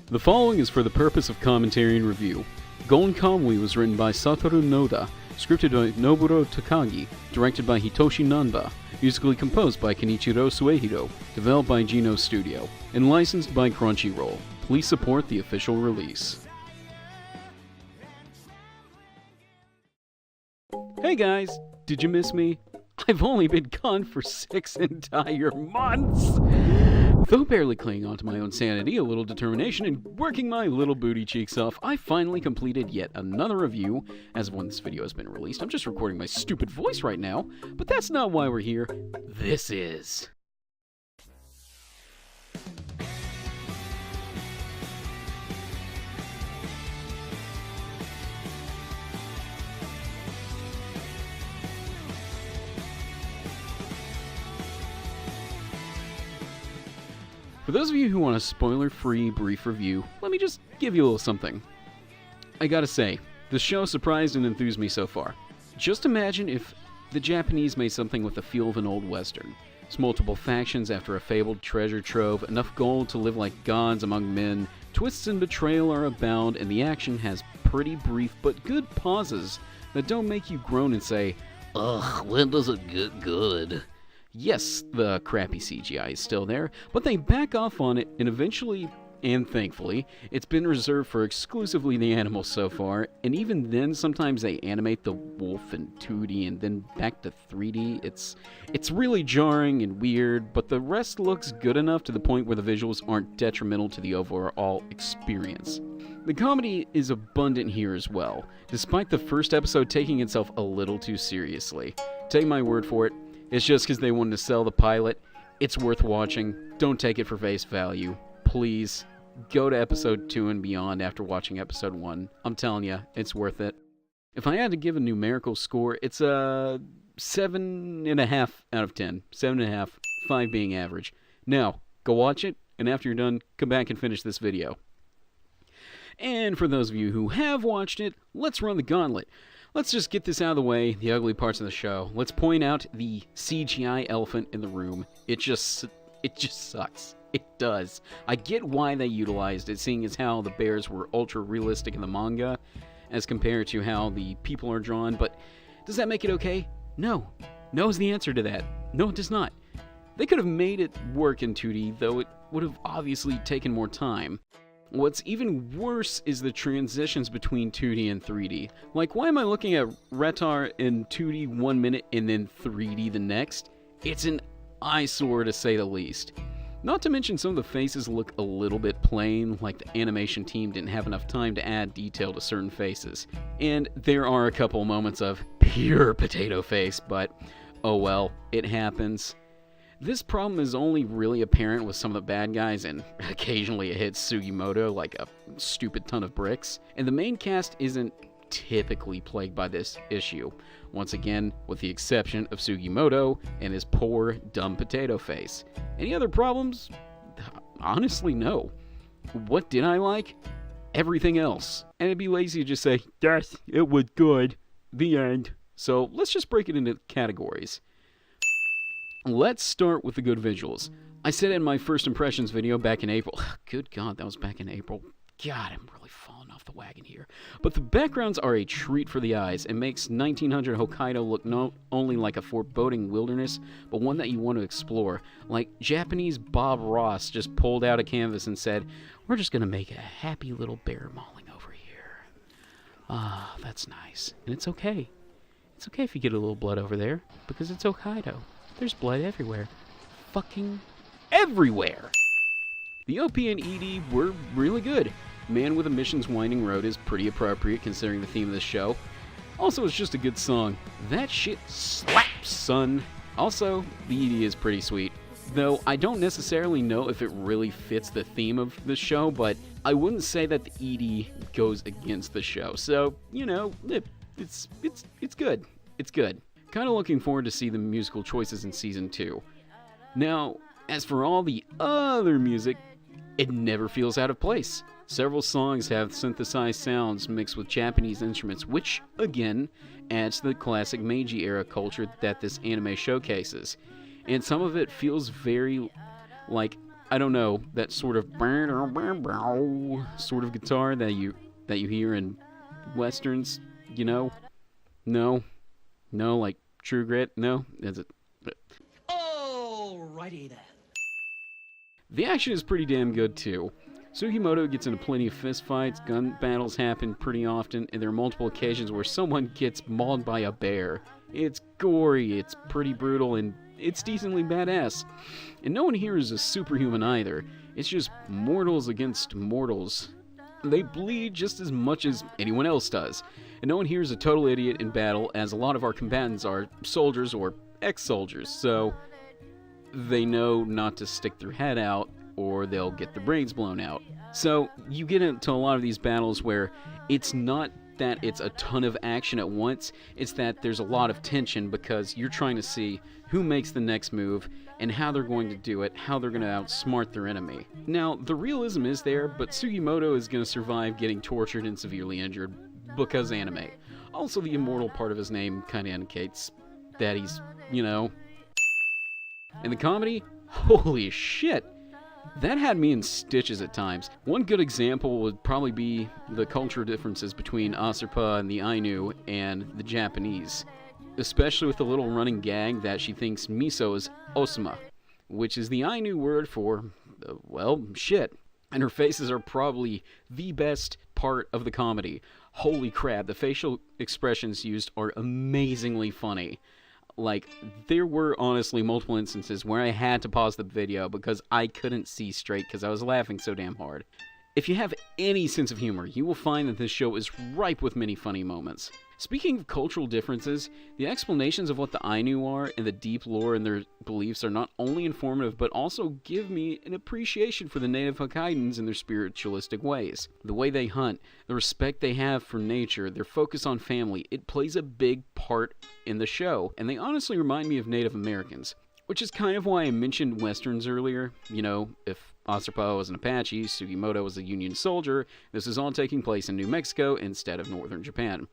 The following is for the purpose of commentary and review. Gon Kamuy was written by Satoru Noda, scripted by Noburo Takagi, directed by Hitoshi Nanba, musically composed by Kenichiro Suehiro, developed by Geno Studio, and licensed by Crunchyroll. Please support the official release. Hey guys, did you miss me? I've only been gone for 6 entire months! Though barely clinging onto my own sanity, a little determination, and working my little booty cheeks off, I finally completed yet another review. As of when this video has been released, I'm just recording my stupid voice right now, but that's not why we're here. This is... For those of you who want a spoiler-free brief review, let me just give you a little something. I gotta say, the show surprised and enthused me so far. Just imagine if the Japanese made something with the feel of an old western. It's multiple factions after a fabled treasure trove, enough gold to live like gods among men, twists and betrayal are abound, and the action has pretty brief but good pauses that don't make you groan and say, "Ugh, when does it get good?" Yes, the crappy CGI is still there, but they back off on it, and eventually, and thankfully, it's been reserved for exclusively the animals so far, and even then, sometimes they animate the wolf in 2D and then back to 3D. It's really jarring and weird, but the rest looks good enough to the point where the visuals aren't detrimental to the overall experience. The comedy is abundant here as well, despite the first episode taking itself a little too seriously. Take my word for it. It's just because they wanted to sell the pilot. It's worth watching. Don't take it for face value. Please, go to episode 2 and beyond after watching episode 1. I'm telling you, it's worth it. If I had to give a numerical score, it's a 7.5 out of 10. 7.5, 5 being average. Now, go watch it, and after you're done, come back and finish this video. And for those of you who have watched it, let's run the gauntlet. Let's just get this out of the way, the ugly parts of the show. Let's point out the CGI elephant in the room. It just sucks. It does. I get why they utilized it, seeing as how the bears were ultra-realistic in the manga, as compared to how the people are drawn, but does that make it okay? No. No is the answer to that. No, it does not. They could have made it work in 2D, though it would have obviously taken more time. What's even worse is the transitions between 2D and 3D. Like, why am I looking at Retar in 2D 1 minute and then 3D the next? It's an eyesore to say the least. Not to mention some of the faces look a little bit plain, like the animation team didn't have enough time to add detail to certain faces. And there are a couple moments of pure potato face, but oh well, it happens. This problem is only really apparent with some of the bad guys, and occasionally it hits Sugimoto like a stupid ton of bricks. And the main cast isn't typically plagued by this issue, once again with the exception of Sugimoto and his poor, dumb potato face. Any other problems? Honestly, no. What did I like? Everything else. And it'd be lazy to just say, yes, it was good. The end. So let's just break it into categories. Let's start with the good visuals. I said in my first impressions video back in April. Good God, that was back in April. God, I'm really falling off the wagon here. But the backgrounds are a treat for the eyes and makes 1900 Hokkaido look not only like a foreboding wilderness, but one that you want to explore. Like Japanese Bob Ross just pulled out a canvas and said, "We're just going to make a happy little bear mauling over here." Ah, that's nice. And it's okay. It's okay if you get a little blood over there, because it's Hokkaido. There's blood everywhere. Fucking everywhere! The OP and ED were really good. Man with a Mission's Winding Road is pretty appropriate considering the theme of the show. Also, it's just a good song. That shit slaps, son. Also, the ED is pretty sweet. Though I don't necessarily know if it really fits the theme of the show, but I wouldn't say that the ED goes against the show. So, you know, it's good. It's good. Kind of looking forward to see the musical choices in Season 2. Now, as for all the other music, it never feels out of place. Several songs have synthesized sounds mixed with Japanese instruments, which, again, adds to the classic Meiji-era culture that this anime showcases. And some of it feels very like I don't know, that sort of guitar that you hear in westerns, you know? No, like True Grit. No, is it? Alrighty then. The action is pretty damn good too. Sugimoto gets into plenty of fistfights, gun battles happen pretty often, and there are multiple occasions where someone gets mauled by a bear. It's gory, it's pretty brutal, and it's decently badass. And no one here is a superhuman either. It's just mortals against mortals. They bleed just as much as anyone else does. And no one here is a total idiot in battle, as a lot of our combatants are soldiers or ex-soldiers, so they know not to stick their head out or they'll get their brains blown out. So you get into a lot of these battles where it's not that it's a ton of action at once, it's that there's a lot of tension because you're trying to see who makes the next move and how they're going to do it, how they're going to outsmart their enemy. Now, the realism is there, but Sugimoto is going to survive getting tortured and severely injured because anime. Also, the immortal part of his name kind of indicates that he's, you know. And the comedy? Holy shit! That had me in stitches at times. One good example would probably be the cultural differences between Asarpa and the Ainu and the Japanese. Especially with the little running gag that she thinks miso is osama, which is the Ainu word for, well, shit. And her faces are probably the best part of the comedy. Holy crap, the facial expressions used are amazingly funny. Like, there were honestly multiple instances where I had to pause the video because I couldn't see straight because I was laughing so damn hard. If you have any sense of humor, you will find that this show is ripe with many funny moments. Speaking of cultural differences, the explanations of what the Ainu are and the deep lore in their beliefs are not only informative, but also give me an appreciation for the native Hokkaidans and their spiritualistic ways. The way they hunt, the respect they have for nature, their focus on family, it plays a big part in the show, and they honestly remind me of Native Americans. Which is kind of why I mentioned westerns earlier. You know, if Asarpa was an Apache, Sugimoto was a Union soldier, this is all taking place in New Mexico instead of northern Japan.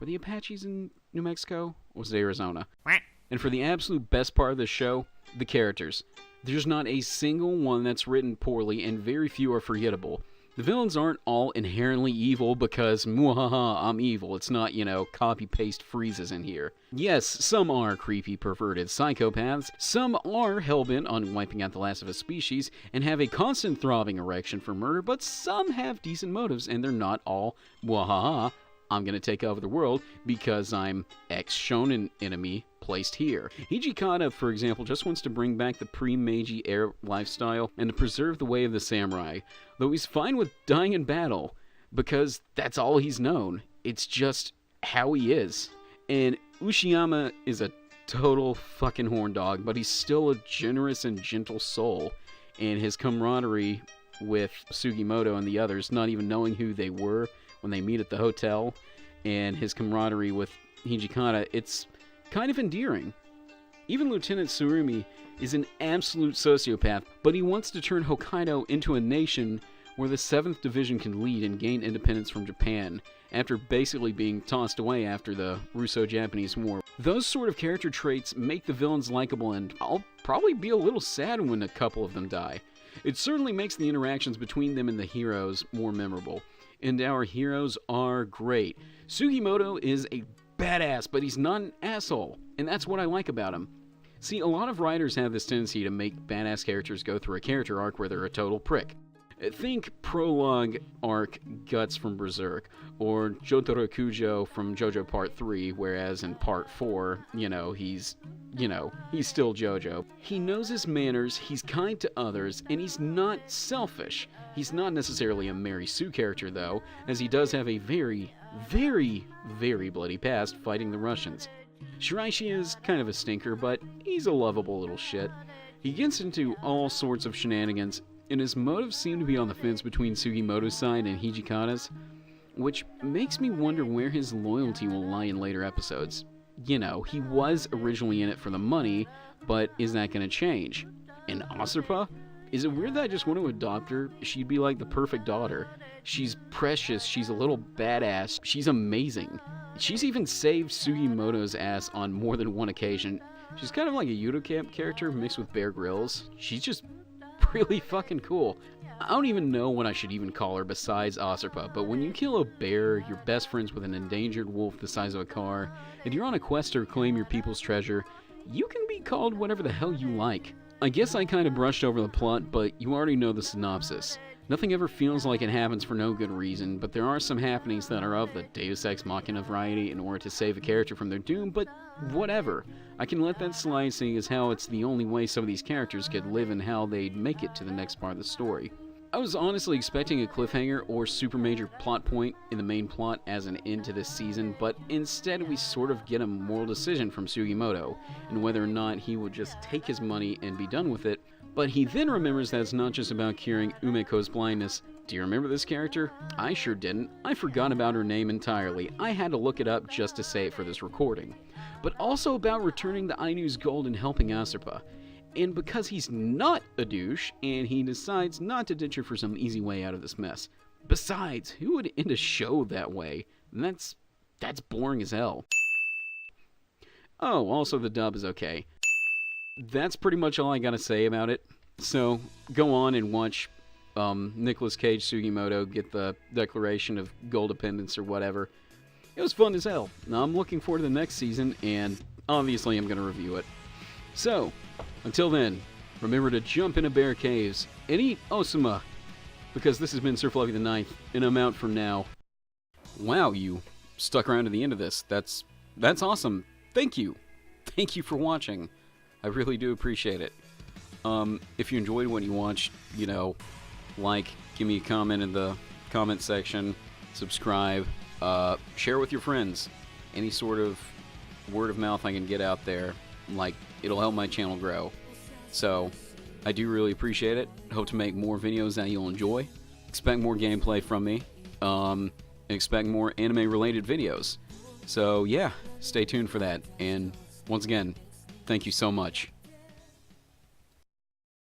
Were the Apaches in New Mexico? Or was it Arizona? And for the absolute best part of the show, the characters. There's not a single one that's written poorly, and very few are forgettable. The villains aren't all inherently evil because, muhaha, I'm evil. It's not, you know, copy-paste freezes in here. Yes, some are creepy, perverted psychopaths. Some are hellbent on wiping out the last of a species and have a constant throbbing erection for murder, but some have decent motives, and they're not all, muhaha, I'm gonna take over the world because I'm ex-shonen enemy placed here. Hijikata, for example, just wants to bring back the pre-Meiji era lifestyle and to preserve the way of the samurai, though he's fine with dying in battle, because that's all he's known. It's just how he is. And Ushiyama is a total fucking horn dog, but he's still a generous and gentle soul, and his camaraderie with Sugimoto and the others, not even knowing who they were when they meet at the hotel, and his camaraderie with Hijikata, it's kind of endearing. Even Lieutenant Tsurumi is an absolute sociopath, but he wants to turn Hokkaido into a nation where the 7th Division can lead and gain independence from Japan, after basically being tossed away after the Russo-Japanese War. Those sort of character traits make the villains likable, and I'll probably be a little sad when a couple of them die. It certainly makes the interactions between them and the heroes more memorable. And our heroes are great. Sugimoto is a badass, but he's not an asshole, and that's what I like about him. See, a lot of writers have this tendency to make badass characters go through a character arc where they're a total prick. Think prologue arc Guts from Berserk, or Jotaro Kujo from JoJo Part 3, whereas in Part 4, he's still JoJo. He knows his manners, he's kind to others, and he's not selfish. He's not necessarily a Mary Sue character, though, as he does have a very, very, very bloody past fighting the Russians. Shiraishi is kind of a stinker, but he's a lovable little shit. He gets into all sorts of shenanigans, and his motives seem to be on the fence between Sugimoto's side and Hijikata's, which makes me wonder where his loyalty will lie in later episodes. He was originally in it for the money, but is that going to change? And Asarpa? Is it weird that I just want to adopt her? She'd be like the perfect daughter. She's precious, she's a little badass, she's amazing. She's even saved Sugimoto's ass on more than one occasion. She's kind of like a Yudo Camp character mixed with Bear Grylls. She's just really fucking cool. I don't even know what I should even call her besides Asarpa, but when you kill a bear, you're best friends with an endangered wolf the size of a car, and you're on a quest to reclaim your people's treasure, you can be called whatever the hell you like. I guess I kind of brushed over the plot, but you already know the synopsis. Nothing ever feels like it happens for no good reason, but there are some happenings that are of the Deus Ex Machina variety in order to save a character from their doom, but whatever. I can let that slide, seeing as how it's the only way some of these characters could live and how they'd make it to the next part of the story. I was honestly expecting a cliffhanger or super major plot point in the main plot as an end to this season, but instead we sort of get a moral decision from Sugimoto, and whether or not he would just take his money and be done with it. But he then remembers that it's not just about curing Umeko's blindness. Do you remember this character? I sure didn't. I forgot about her name entirely. I had to look it up just to say it for this recording. But also about returning the Ainu's gold and helping Asarpa. And because he's not a douche, and he decides not to ditch her for some easy way out of this mess. Besides, who would end a show that way? And that's boring as hell. Oh, also the dub is okay. That's pretty much all I gotta say about it. So, go on and watch Nicolas Cage Sugimoto get the declaration of gold dependence or whatever. It was fun as hell. Now, I'm looking forward to the next season, and obviously I'm gonna review it. So, until then, remember to jump into bear caves and eat Osama, because this has been Sir Fluffy the Ninth, and I'm out for now. Wow, you stuck around to the end of this. That's awesome. Thank you. Thank you for watching. I really do appreciate it. If you enjoyed what you watched, you know, like, give me a comment in the comment section, subscribe, share with your friends. Any sort of word of mouth I can get out there, like, it'll help my channel grow. So, I do really appreciate it. Hope to make more videos that you'll enjoy. Expect more gameplay from me. And expect more anime-related videos. So, yeah, stay tuned for that. And, once again, thank you so much.